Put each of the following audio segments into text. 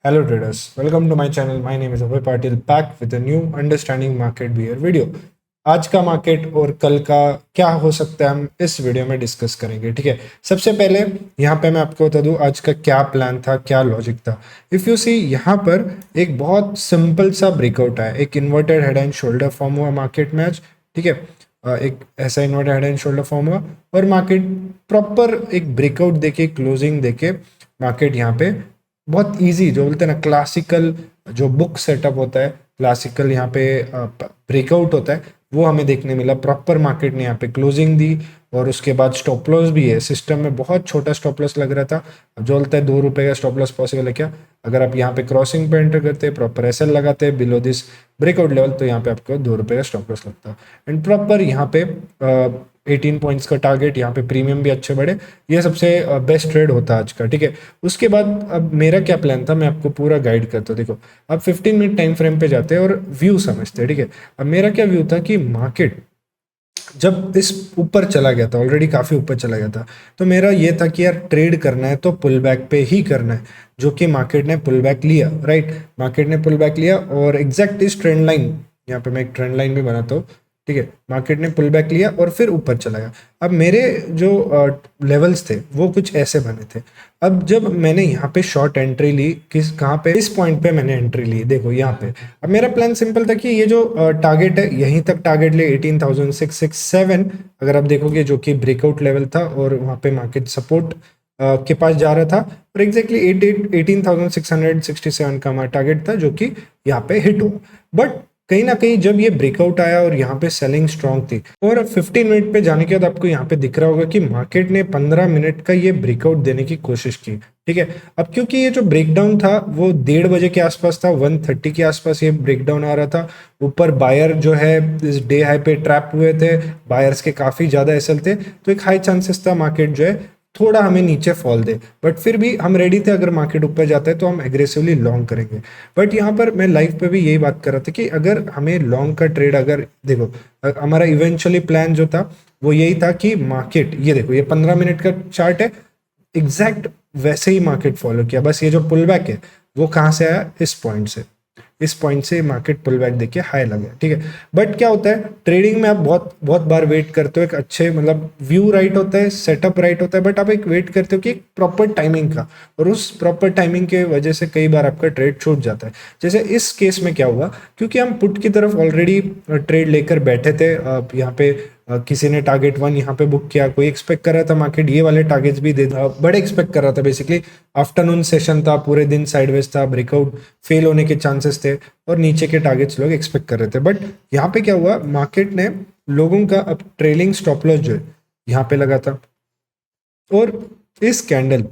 Hello traders, welcome to my channel. My name is Abhay Patil back with a new understanding market behavior video. आज का market और कल का क्या हो सकता है हम इस वीडियो में डिस्कस करेंगे। ठीक है, सबसे पहले यहाँ पे मैं आपको बता दूँ आज का क्या प्लान था, क्या लॉजिक था। इफ़ यू सी यहाँ पर एक बहुत सिंपल सा ब्रेकआउट आया, एक inverted head and shoulder form हुआ मार्केट में आज। ठीक है, एक ऐसा inverted head and shoulder form हुआ और मार्केट प्रॉपर एक ब्रेकआउट देके क्लोजिंग देके मार्केट यहाँ पे बहुत इजी, जो बोलते हैं ना क्लासिकल जो बुक सेटअप होता है, क्लासिकल यहाँ पे ब्रेकआउट होता है, वो हमें देखने मिला। प्रॉपर मार्केट ने यहाँ पे क्लोजिंग दी और उसके बाद स्टॉप लॉस भी है। सिस्टम में बहुत छोटा स्टॉप लॉस लग रहा था। अब जो बोलता है 2 रुपए का स्टॉप लॉस पॉसिबल है क्या? अगर आप यहाँ पे क्रॉसिंग पे एंटर करते हैं, प्रॉपर एसएल लगाते हैं बिलो दिस ब्रेकआउट लेवल, तो यहाँ पे आपको 2 रुपए का स्टॉप लॉस लगता है। एंड प्रॉपर यहाँ पे 18 पॉइंट्स का टारगेट, यहाँ पे प्रीमियम भी अच्छे बढ़े। ये सबसे बेस्ट ट्रेड होता है आज का। ठीक है, उसके बाद अब मेरा क्या प्लान था मैं आपको पूरा गाइड करता हूँ। देखो, अब 15 मिनट टाइम फ्रेम पे जाते हैं और व्यू समझते हैं। ठीक है, अब मेरा क्या व्यू था कि मार्केट जब इस ऊपर चला गया था, ऑलरेडी काफ़ी ऊपर चला गया था, तो मेरा ये था कि यार ट्रेड करना है तो पुल बैक पे ही करना है, जो कि मार्केट ने पुल बैक लिया। राइट, मार्केट ने पुल बैक लिया और एग्जैक्ट इस ट्रेंड लाइन, यहाँ पे मैं एक ट्रेंड लाइन भी बनाता हूँ। ठीक है, मार्केट ने पुल बैक लिया और फिर ऊपर चला गया। अब मेरे जो लेवल्स थे वो कुछ ऐसे बने थे। अब जब मैंने यहाँ पे शॉर्ट एंट्री ली, कहाँ पे, इस पॉइंट पे मैंने एंट्री ली, देखो यहाँ पे। अब मेरा प्लान सिंपल था कि ये जो टारगेट है यहीं तक टारगेट ले 18,667, अगर आप देखोगे, जो कि ब्रेकआउट लेवल था और वहाँ पे मार्केट सपोर्ट के पास जा रहा था और एग्जैक्टली 18,667 का हमारा टारगेट था, जो कि यहाँ पे हिट हुआ। बट कहीं ना कहीं जब ये ब्रेकआउट आया और यहाँ पे सेलिंग स्ट्रांग थी और 15 मिनट पे जाने के बाद आपको यहाँ पे दिख रहा होगा कि मार्केट ने 15 मिनट का ये ब्रेकआउट देने की कोशिश की। ठीक है, अब क्योंकि ये जो ब्रेकडाउन था वो 1:30 बजे के आसपास था, 1:30 के आसपास ये ब्रेकडाउन आ रहा था। ऊपर बायर जो है इस डे हाई पे ट्रैप हुए थे, बायर्स के काफी ज्यादा एसएल थे, तो एक हाई चांसेस था मार्केट जो है थोड़ा हमें नीचे फॉल दे। बट फिर भी हम रेडी थे, अगर मार्केट ऊपर जाता है तो हम एग्रेसिवली लॉन्ग करेंगे। बट यहाँ पर मैं लाइव पे भी यही बात कर रहा था कि अगर हमें लॉन्ग का ट्रेड, अगर देखो हमारा इवेंचुअली प्लान जो था वो यही था कि मार्केट, ये देखो ये 15 मिनट का चार्ट है, एग्जैक्ट वैसे ही मार्केट फॉलो किया। बस ये जो पुल बैक है वो कहाँ से आया, इस पॉइंट से। इस पॉइंट से मार्केट पुल बैक देखिए हाई लगा। ठीक है, बट क्या होता है ट्रेडिंग में आप बहुत बहुत बार वेट करते हो, एक अच्छे मतलब व्यू राइट होता है, सेटअप राइट होता है, बट आप एक वेट करते हो कि एक प्रॉपर टाइमिंग का, और उस प्रॉपर टाइमिंग के वजह से कई बार आपका ट्रेड छूट जाता है। जैसे इस केस में क्या हुआ, क्योंकि हम पुट की तरफ ऑलरेडी ट्रेड लेकर बैठे थे, यहाँ पे किसी ने टारगेट 1 यहाँ पे बुक किया, कोई एक्सपेक्ट कर रहा था मार्केट ये वाले टारगेट्स भी दे, बड़े एक्सपेक्ट कर रहा था। बेसिकली आफ्टरनून सेशन था, पूरे दिन साइडवेज था, ब्रेकआउट फेल होने के चांसेस थे और नीचे के टारगेट्स लोग एक्सपेक्ट कर रहे थे। बट यहाँ पे क्या हुआ, मार्केट ने लोगों का अब ट्रेलिंग स्टॉप लॉस जो है यहाँ पे लगा था, और इस कैंडल,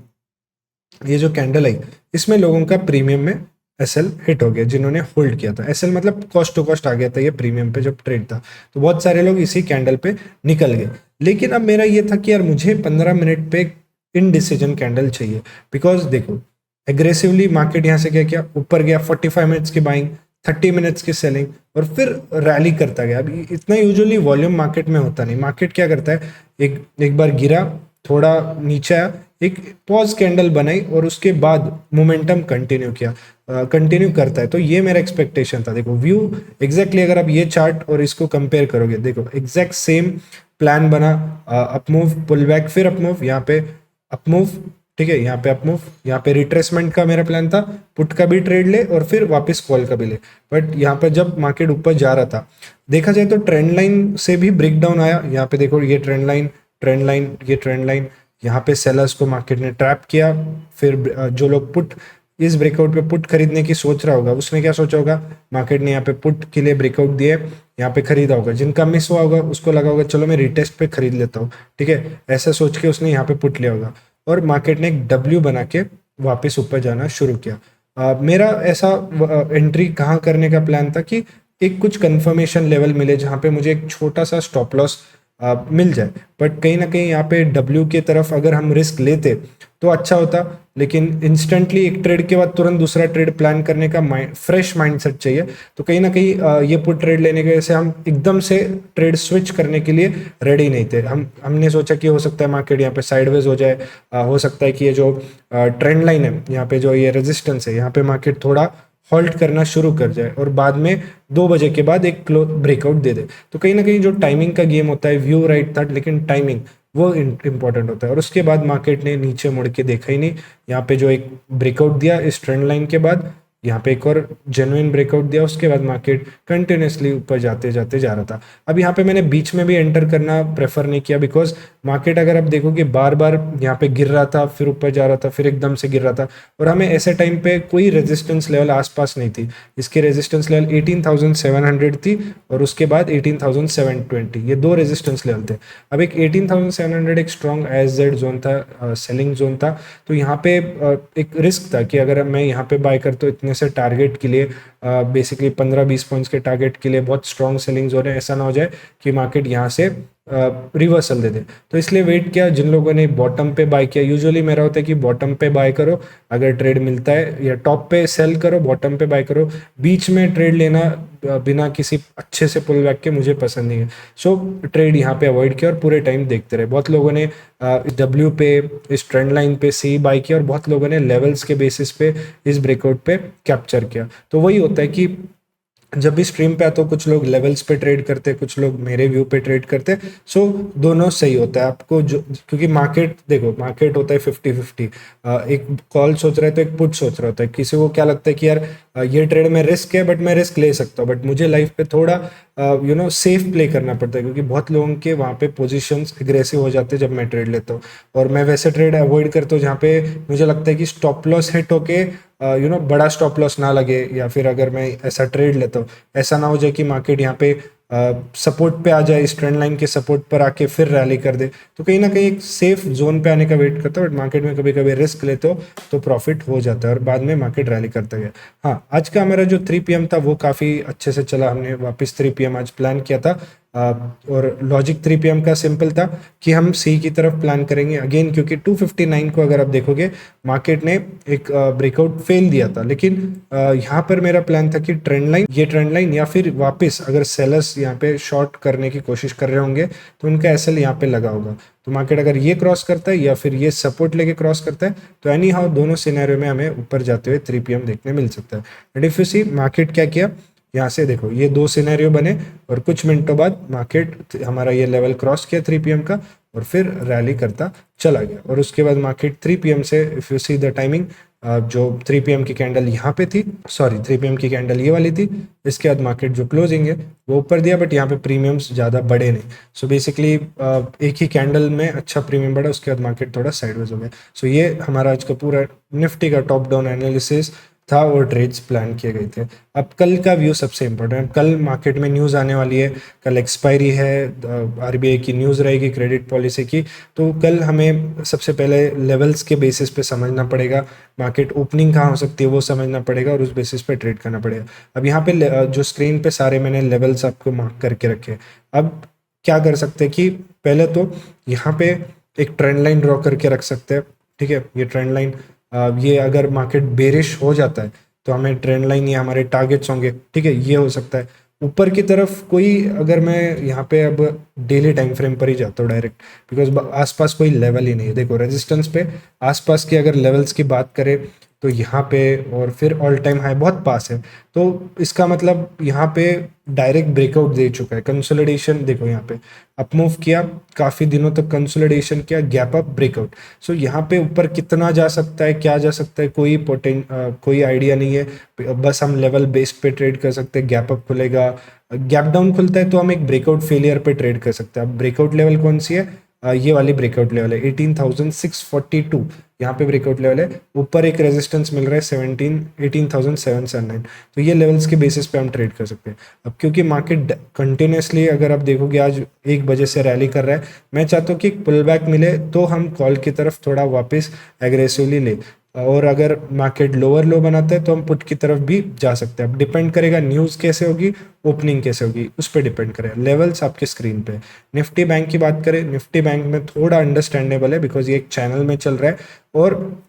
ये जो कैंडल आई, इसमें लोगों का प्रीमियम में एसएल हिट हो गया, जिन्होंने होल्ड किया था। एसएल मतलब कॉस्ट टू कॉस्ट आ गया था ये प्रीमियम पे जब ट्रेड था, तो बहुत सारे लोग इसी कैंडल पे निकल गए। लेकिन अब मेरा ये था कि यार मुझे 15 मिनट पे इनडिसीजन कैंडल चाहिए, बिकॉज देखो एग्रेसिवली मार्केट यहाँ से क्या किया, ऊपर गया, 45 मिनट्स की बाइंग, 30 मिनट्स की सेलिंग और फिर रैली करता गया। अभी इतना यूजुअली वॉल्यूम मार्केट में होता नहीं। मार्केट क्या करता है, एक बार गिरा, थोड़ा नीचे आया, एक पॉज कैंडल बनाई और उसके बाद मोमेंटम कंटिन्यू किया, कंटिन्यू करता है। तो ये मेरा एक्सपेक्टेशन था। देखो व्यू एग्जैक्टली अगर आप ये चार्ट और इसको कंपेयर करोगे, देखो एग्जैक्ट सेम प्लान बना, अप मूव, पुल बैक, फिर अप मूव, यहाँ पे अप मूव। ठीक है, यहाँ पे अप मूव, यहाँ पे रिट्रेसमेंट का मेरा प्लान था, पुट का भी ट्रेड ले और फिर वापस कॉल का भी ले। बट यहाँ पे जब मार्केट ऊपर जा रहा था, देखा जाए तो ट्रेंड लाइन से भी ब्रेक डाउन आया। यहाँ पे देखो ये ट्रेंड लाइन, ट्रेंड लाइन, ये ट्रेंड लाइन, यहाँ पे सेलर्स को मार्केट ने ट्रैप किया। फिर जो लोग पुट इस ब्रेकआउट पे पुट खरीदने की सोच रहा होगा, उसने क्या सोचा होगा, मार्केट ने यहाँ पे पुट के लिए ब्रेकआउट दिए, यहाँ पे खरीदा होगा। जिनका मिस हुआ होगा उसको लगा होगा चलो मैं रिटेस्ट पे खरीद लेता हूँ। ठीक है, ऐसा सोच के उसने यहाँ पे पुट लिया होगा और मार्केट ने एक डब्ल्यू बना के वापस ऊपर जाना शुरू किया। मेरा ऐसा एंट्री कहाँ करने का प्लान था कि एक कुछ कंफर्मेशन लेवल मिले जहाँ पे मुझे एक छोटा सा स्टॉप लॉस मिल जाए। बट कहीं ना कहीं यहाँ पे डब्ल्यू की तरफ अगर हम रिस्क लेते तो अच्छा होता, लेकिन इंस्टेंटली एक ट्रेड के बाद तुरंत दूसरा ट्रेड प्लान करने का फ्रेश माइंडसेट चाहिए। तो कहीं ना कहीं ये पुट ट्रेड लेने की वजह से हम एकदम से ट्रेड स्विच करने के लिए रेडी नहीं थे। हमने सोचा कि हो सकता है मार्केट यहाँ पे साइडवेज हो जाए, हो सकता है कि ये जो ट्रेंड लाइन है यहाँ पे, जो ये रेजिस्टेंस है यहाँ पे, मार्केट थोड़ा हॉल्ट करना शुरू कर जाए और बाद में 2 बजे के बाद एक ब्रेकआउट दे दे। तो कहीं ना कहीं जो टाइमिंग का गेम होता है, व्यू राइट था लेकिन टाइमिंग वो इंपॉर्टेंट होता है। और उसके बाद मार्केट ने नीचे मुड़ के देखा ही नहीं, यहाँ पे जो एक ब्रेकआउट दिया इस ट्रेंड लाइन के बाद, यहाँ पे एक और जेन्युइन ब्रेकआउट दिया, उसके बाद मार्केट कंटिन्यूसली ऊपर जाते जाते जा रहा था। अब यहाँ पे मैंने बीच में भी एंटर करना प्रेफर नहीं किया, बिकॉज मार्केट अगर आप देखोगे बार बार यहाँ पे गिर रहा था, फिर ऊपर जा रहा था, फिर एकदम से गिर रहा था, और हमें ऐसे टाइम पे कोई रेजिस्टेंस लेवल आसपास नहीं थी। इसकी रेजिस्टेंस लेवल 18,700 थी और उसके बाद 18,720, ये 2 रेजिस्टेंस लेवल थे। अब एक 18,700 एक स्ट्रॉन्ग एज जोन था, सेलिंग जोन था। तो यहाँ पे एक रिस्क था कि अगर मैं यहाँ पे बाय कर, तो इतने से टारगेट के लिए बेसिकली 15-20 पॉइंट्स के टारगेट के लिए बहुत स्ट्रॉन्ग सेलिंग जोन है, ऐसा ना हो जाए कि मार्केट यहाँ से रिवर्सल दे दे। तो इसलिए वेट किया। जिन लोगों ने बॉटम पे बाय किया, यूजुअली मेरा होता है कि बॉटम पे बाय करो अगर ट्रेड मिलता है, या टॉप पे सेल करो, बॉटम पे बाय करो। बीच में ट्रेड लेना बिना किसी अच्छे से पुल बैक के मुझे पसंद नहीं है। सो ट्रेड यहाँ पे अवॉइड किया और पूरे टाइम देखते रहे। बहुत लोगों ने डब्ल्यू पे, इस ट्रेंड लाइन पे सी बाय किया, और बहुत लोगों ने लेवल्स के बेसिस पे इस ब्रेकआउट पे कैप्चर किया। तो वही होता है कि जब भी स्ट्रीम पे आता, कुछ लोग लेवल्स पे ट्रेड करते, कुछ लोग मेरे व्यू पे ट्रेड करते। सो दोनों सही होता है आपको, जो क्योंकि मार्केट देखो, मार्केट होता है 50-50। एक कॉल सोच रहा है तो एक पुट सोच रहा होता है। किसी को क्या लगता है कि यार ये ट्रेड में रिस्क है, बट मैं रिस्क ले सकता हूँ, बट मुझे लाइफ पे थोड़ा सेफ प्ले करना पड़ता है, क्योंकि बहुत लोगों के वहाँ पे पोजीशंस एग्रेसिव हो जाते हैं जब मैं ट्रेड लेता हूँ। और मैं वैसे ट्रेड अवॉइड करता हूँ जहाँ पे मुझे लगता है कि स्टॉप लॉस हिट होके बड़ा स्टॉप लॉस ना लगे, या फिर अगर मैं ऐसा ट्रेड लेता हूँ, ऐसा ना हो जाए कि मार्केट यहाँ पे सपोर्ट पे आ जाए, इस ट्रेंड लाइन के सपोर्ट पर आके फिर रैली कर दे। तो कहीं ना कहीं एक सेफ जोन पे आने का वेट करता हूँ, बट मार्केट में कभी कभी रिस्क लेते हो तो प्रॉफिट हो जाता है और बाद में मार्केट रैली करता गया। हाँ, आज का हमारा जो 3 PM था वो काफ़ी अच्छे से चला। हमने वापस 3 PM आज प्लान किया था, और लॉजिक 3 PM का सिंपल था कि हम सी की तरफ प्लान करेंगे अगेन, क्योंकि 259 को अगर आप देखोगे मार्केट ने एक ब्रेकआउट फेल दिया था। लेकिन यहाँ पर मेरा प्लान था कि ये ट्रेंड लाइन या फिर वापस अगर सेलर्स यहाँ पे शॉर्ट करने की कोशिश कर रहे होंगे तो उनका एसएल यहाँ पे लगा होगा। तो मार्केट अगर ये क्रॉस करता है या फिर ये सपोर्ट लेके क्रॉस करता है, तो एनी हाउ दोनों सिनेरियो में हमें ऊपर जाते हुए 3 PM देखने मिल सकता है। And if you see market क्या किया, यहाँ से देखो ये 2 सिनेरियो बने और कुछ मिनटों बाद मार्केट हमारा ये लेवल क्रॉस किया 3 PM का, और फिर रैली करता चला गया। और उसके बाद मार्केट 3 PM से, if you see the timing, जो 3 PM की कैंडल यहाँ पे थी, सॉरी 3 PM की कैंडल ये वाली थी, इसके बाद मार्केट जो क्लोजिंग है वो ऊपर दिया, बट यहाँ पे प्रीमियम्स ज़्यादा बढ़े नहीं। सो बेसिकली एक ही कैंडल में अच्छा प्रीमियम बढ़ा, उसके बाद मार्केट थोड़ा साइडवेज हो गया। सो ये हमारा आज का पूरा निफ्टी का टॉप डाउन एनालिसिस था और ट्रेड्स प्लान किए गए थे। अब कल का व्यू सबसे इम्पोर्टेंट, कल मार्केट में न्यूज़ आने वाली है, कल एक्सपायरी है, आरबीआई की न्यूज़ रहेगी क्रेडिट पॉलिसी की। तो कल हमें सबसे पहले लेवल्स के बेसिस पे समझना पड़ेगा, मार्केट ओपनिंग कहाँ हो सकती है वो समझना पड़ेगा, और उस बेसिस पे ट्रेड करना पड़ेगा। अब यहाँ पे जो स्क्रीन पे सारे मैंने लेवल्स आपको मार्क करके रखे। अब क्या कर सकते हैं कि पहले तो यहाँ पे एक ट्रेंड लाइन ड्रॉ करके रख सकते हैं। ठीक है, ये ट्रेंड लाइन, ये अगर मार्केट बेरिश हो जाता है तो हमें ट्रेंड लाइन, ये हमारे टारगेट्स होंगे। ठीक है, ये हो सकता है ऊपर की तरफ कोई, अगर मैं यहाँ पे अब डेली टाइम फ्रेम पर ही जाता हूँ डायरेक्ट, बिकॉज आसपास कोई लेवल ही नहीं है। देखो रेजिस्टेंस पे आसपास की अगर लेवल्स की बात करें तो यहाँ पे, और फिर ऑल टाइम हाई बहुत पास है, तो इसका मतलब यहाँ पे डायरेक्ट ब्रेकआउट दे चुका है। कंसोलिडेशन देखो, यहाँ पे अप मूव किया, काफ़ी दिनों तक कंसोलिडेशन किया, गैप अप ब्रेकआउट। सो यहाँ पे ऊपर कितना जा सकता है, क्या जा सकता है, कोई आइडिया नहीं है। बस हम लेवल बेस्ड पे ट्रेड कर सकते हैं। गैप अप खुलेगा, गैप डाउन खुलता है तो हम एक ब्रेकआउट फेलियर पे ट्रेड कर सकते हैं। अब ब्रेकआउट लेवल कौन सी है, ये वाली ब्रेकआउट लेवल है 18,642, यहाँ पे ब्रेकआउट लेवल है। ऊपर एक रेजिस्टेंस मिल रहा है 18,779, तो ये लेवल्स के बेसिस पे हम ट्रेड कर सकते हैं। अब क्योंकि मार्केट कंटिन्यूसली, अगर आप देखोगे आज 1 बजे से रैली कर रहा है, मैं चाहता हूँ कि एक पुल बैक मिले तो हम कॉल की तरफ थोड़ा वापस एग्रेसिवली ले। और अगर मार्केट लोअर लो बनाता है तो हम पुट की तरफ भी जा सकते हैं। अब डिपेंड करेगा न्यूज़ कैसे होगी, ओपनिंग कैसे होगी, उस पर डिपेंड करेगा। लेवल्स आपके स्क्रीन पे। निफ्टी बैंक की बात करें, निफ्टी बैंक में थोड़ा अंडरस्टैंडेबल है बिकॉज ये एक चैनल में चल रहा है और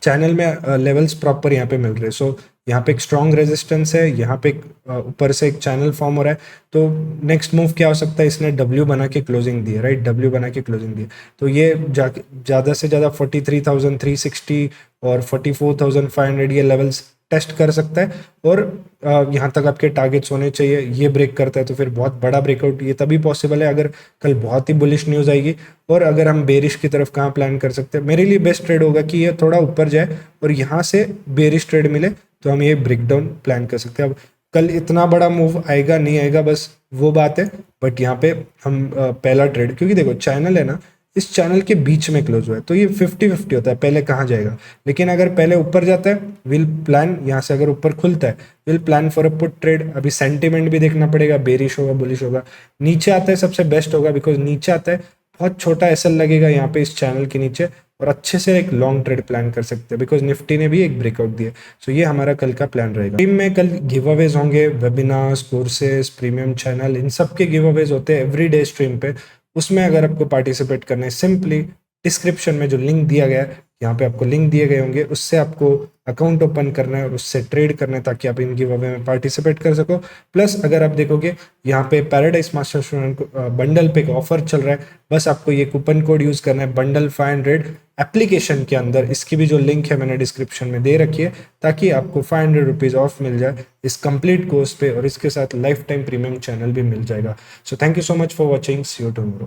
चैनल में लेवल्स प्रॉपर यहाँ पे मिल रहे हैं। सो यहाँ पे एक स्ट्रॉन्ग रेजिस्टेंस है, यहाँ पे ऊपर से एक चैनल फॉर्म हो रहा है। तो नेक्स्ट मूव क्या हो सकता है, इसने डब्ल्यू बना के क्लोजिंग दी है, राइट, डब्ल्यू बना के क्लोजिंग दी है। तो ये ज़्यादा से ज़्यादा 43,360 और 44,500 ये लेवल्स टेस्ट कर सकता है और यहाँ तक आपके टारगेट्स होने चाहिए। ये ब्रेक करता है तो फिर बहुत बड़ा ब्रेकआउट ये तभी पॉसिबल है अगर कल बहुत ही बुलिश न्यूज़ आएगी। और अगर हम बेरिश की तरफ कहाँ प्लान कर सकते हैं, मेरे लिए बेस्ट ट्रेड होगा कि ये थोड़ा ऊपर जाए और यहाँ से बेरिश ट्रेड मिले तो हम ये ब्रेकडाउन प्लान कर सकते हैं। अब कल इतना बड़ा मूव आएगा नहीं आएगा बस वो बात है, बट यहाँ पे हम पहला ट्रेड, क्योंकि देखो चैनल है ना, इस चैनल के बीच में क्लोज हुआ है तो ये 50-50 होता है पहले कहाँ जाएगा। लेकिन अगर पहले ऊपर जाता है विल प्लान, यहाँ से अगर ऊपर खुलता है will plan for a put trade. अभी सेंटिमेंट भी देखना पड़ेगा, बेरिश होगा बुलिश होगा। नीचे आता है सबसे बेस्ट होगा बिकॉज नीचे आता है बहुत छोटा एसएल लगेगा यहाँ पे इस चैनल के नीचे और अच्छे से एक लॉन्ग ट्रेड प्लान कर सकते हैं बिकॉज निफ्टी ने भी एक ब्रेकआउट दिया। सो ये हमारा कल का प्लान रहेगा। टीम में कल गिव अवेज होंगे, वेबिनार्स, कोर्सेज, प्रीमियम चैनल, इन सब के गिव अवेज होते हैं एवरी डे स्ट्रीम पे। उसमें अगर आपको पार्टिसिपेट करना है सिंपली डिस्क्रिप्शन में जो लिंक दिया गया है, यहाँ पे आपको लिंक दिए गए होंगे, उससे आपको अकाउंट ओपन करना है और उससे ट्रेड करना है ताकि आप इन गिव अवे में पार्टिसिपेट कर सको। प्लस अगर आप देखोगे यहाँ पे पैराडाइज मास्टर स्टूडेंट बंडल पे एक ऑफर चल रहा है, बस आपको ये कूपन कोड यूज करना है बंडल 500 एप्लीकेशन के अंदर। इसकी भी जो लिंक है मैंने डिस्क्रिप्शन में दे रखी है ताकि आपको 500 रुपीज़ ऑफ मिल जाए इस कंप्लीट कोर्स पे और इसके साथ लाइफ टाइम प्रीमियम चैनल भी मिल जाएगा। So thank you so much for watching, see you tomorrow.